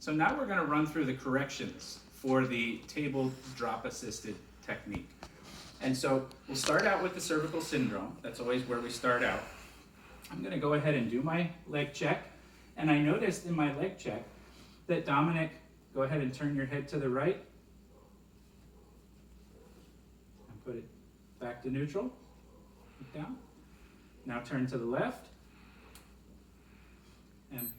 So now we're going to run through the corrections for the table drop assisted technique. And so we'll start out with the cervical syndrome. That's always where we start out. I'm going to go ahead and do my leg check. And I noticed in my leg check that Dominic, go ahead and turn your head to the right. And put it back to neutral. Look down. Now turn to the left. And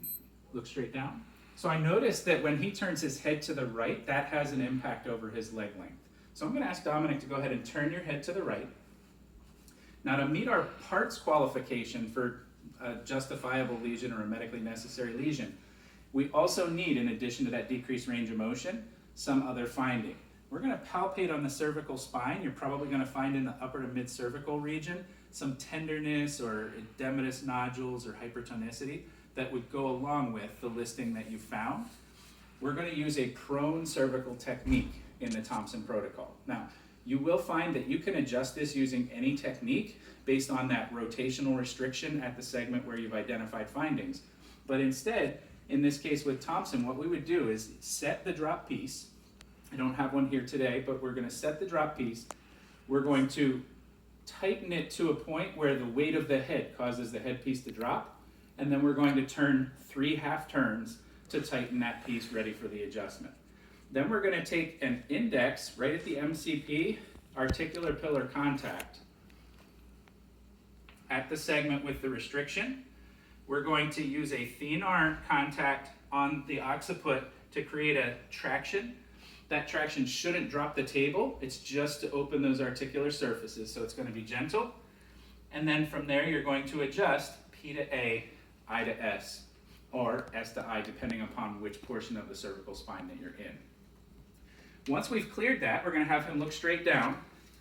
look straight down. So I noticed that when he turns his head to the right, that has an impact over his leg length. So I'm going to ask Dominic to go ahead and turn your head to the right. Now, to meet our parts qualification for a justifiable lesion or a medically necessary lesion, we also need, in addition to that decreased range of motion, some other finding. We're going to palpate on the cervical spine. You're probably going to find in the upper to mid-cervical region some tenderness or edematous nodules or hypertonicity that would go along with the listing that you found. We're going to use a prone cervical technique in the Thompson protocol. Now, you will find that you can adjust this using any technique based on that rotational restriction at the segment where you've identified findings. But instead, in this case with Thompson, what we would do is set the drop piece. I don't have one here today, but we're going to set the drop piece. We're going to tighten it to a point where the weight of the head causes the headpiece to drop, and then we're going to turn 3 half turns to tighten that piece ready for the adjustment. Then we're going to take an index right at the MCP, articular pillar contact, at the segment with the restriction. We're going to use a thenar contact on the occiput to create a traction. That traction shouldn't drop the table. It's just to open those articular surfaces, so it's going to be gentle. And then from there, you're going to adjust P to A, I to S, or S to I, depending upon which portion of the cervical spine that you're in. Once we've cleared that, we're going to have him look straight down.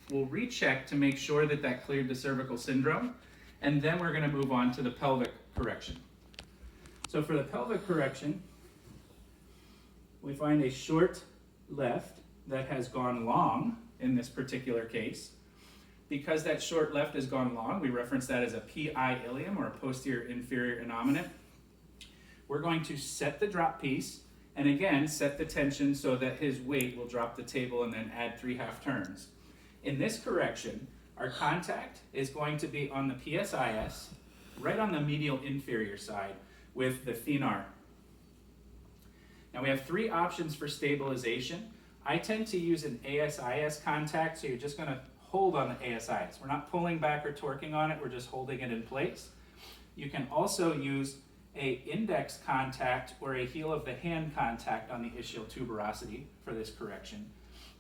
We'll recheck to make sure that that cleared the cervical syndrome, and then we're going to move on to the pelvic correction. So for the pelvic correction, we find a short left that has gone long in this particular case. Because that short left has gone long, we reference that as a PI ilium, or a posterior inferior innominate. We're going to set the drop piece, and again, set the tension so that his weight will drop the table and then add 3 half turns. In this correction, our contact is going to be on the PSIS, right on the medial inferior side with the thenar. Now we have 3 options for stabilization. I tend to use an ASIS contact, so you're just going to hold on the ASIS. We're not pulling back or torquing on it, we're just holding it in place. You can also use an index contact or a heel of the hand contact on the ischial tuberosity for this correction.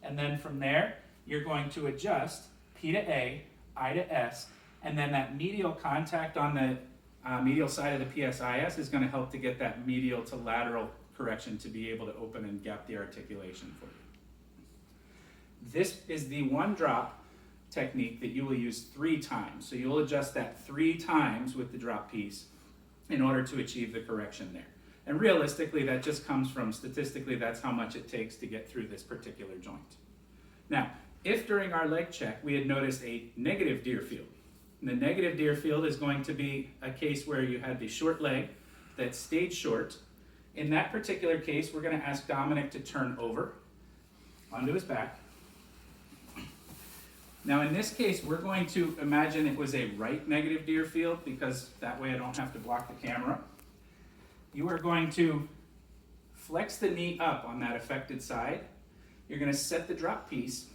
And then from there, you're going to adjust P to A, I to S, and then that medial contact on the medial side of the PSIS is going to help to get that medial to lateral correction to be able to open and gap the articulation for you. This is the one drop technique that you will use 3 times. So you'll adjust that 3 times with the drop piece in order to achieve the correction there. And realistically, that just comes from statistically, that's how much it takes to get through this particular joint. Now, if during our leg check we had noticed a negative Deerfield, and the negative Deerfield is going to be a case where you had the short leg that stayed short. In that particular case, we're going to ask Dominic to turn over onto his back. Now in this case, we're going to imagine it was a right negative Deerfield, because that way I don't have to block the camera. You are going to flex the knee up on that affected side. You're going to set the drop piece,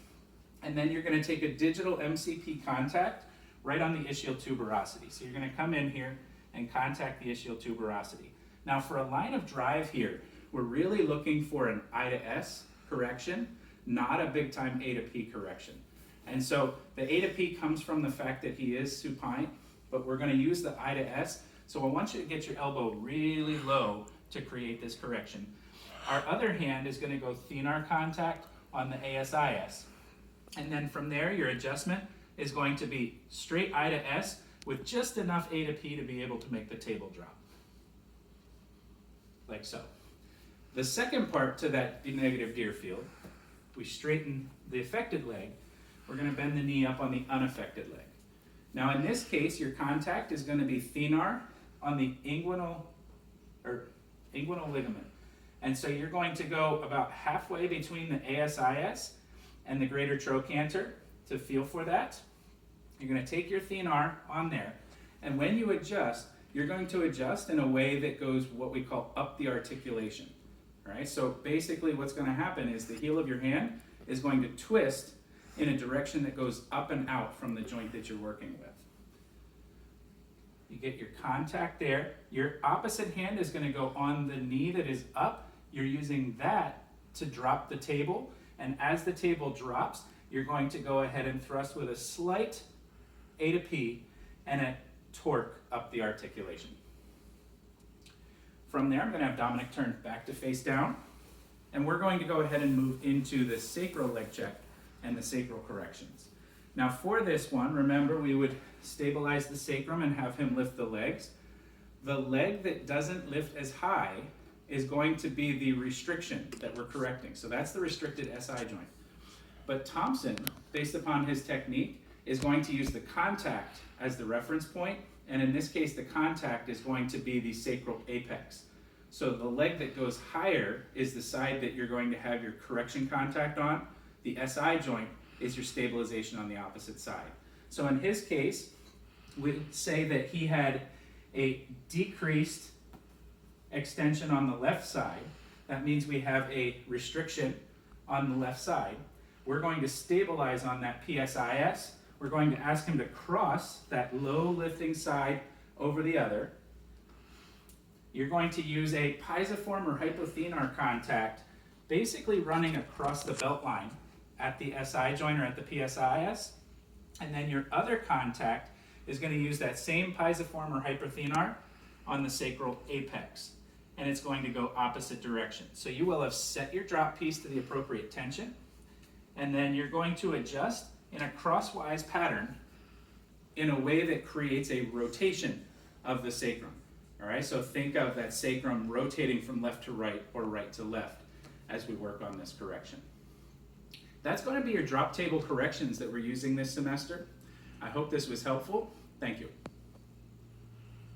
and then you're going to take a digital MCP contact right on the ischial tuberosity. So you're going to come in here and contact the ischial tuberosity. Now for a line of drive here, we're really looking for an I to S correction, not a big time A to P correction. And so the A to P comes from the fact that he is supine, but we're going to use the I to S. So I want you to get your elbow really low to create this correction. Our other hand is going to go thenar contact on the ASIS. And then from there, your adjustment is going to be straight I to S with just enough A to P to be able to make the table drop. Like so. The second part to that negative Deerfield, we straighten the affected leg. We're going to bend the knee up on the unaffected leg. Now in this case, your contact is going to be thenar on the inguinal ligament. And so you're going to go about halfway between the ASIS and the greater trochanter to feel for that. You're going to take your thenar on there, and when you adjust, you're going to adjust in a way that goes what we call up the articulation. All right, so basically what's going to happen is the heel of your hand is going to twist in a direction that goes up and out from the joint that you're working with. You get your contact there. Your opposite hand is going to go on the knee that is up. You're using that to drop the table, and as the table drops, you're going to go ahead and thrust with a slight A to P and a torque up the articulation. From there, I'm going to have Dominic turn back to face down, and we're going to go ahead and move into the sacral leg check and the sacral corrections. Now for this one, remember we would stabilize the sacrum and have him lift the legs. The leg that doesn't lift as high is going to be the restriction that we're correcting. So that's the restricted SI joint. But Thompson, based upon his technique, is going to use the contact as the reference point, and in this case the contact is going to be the sacral apex. So the leg that goes higher is the side that you're going to have your correction contact on. The SI joint is your stabilization on the opposite side. So in his case, we say that he had a decreased extension on the left side. That means we have a restriction on the left side. We're going to stabilize on that PSIS. We're going to ask him to cross that low lifting side over the other. You're going to use a pisiform or hypothenar contact, basically running across the belt line at the SI joint or at the PSIS. And then your other contact is going to use that same pisiform or hypothenar on the sacral apex. And it's going to go opposite direction. So you will have set your drop piece to the appropriate tension, and then you're going to adjust in a crosswise pattern in a way that creates a rotation of the sacrum. All right, so think of that sacrum rotating from left to right or right to left as we work on this correction. That's going to be your drop table corrections that we're using this semester. I hope this was helpful. Thank you.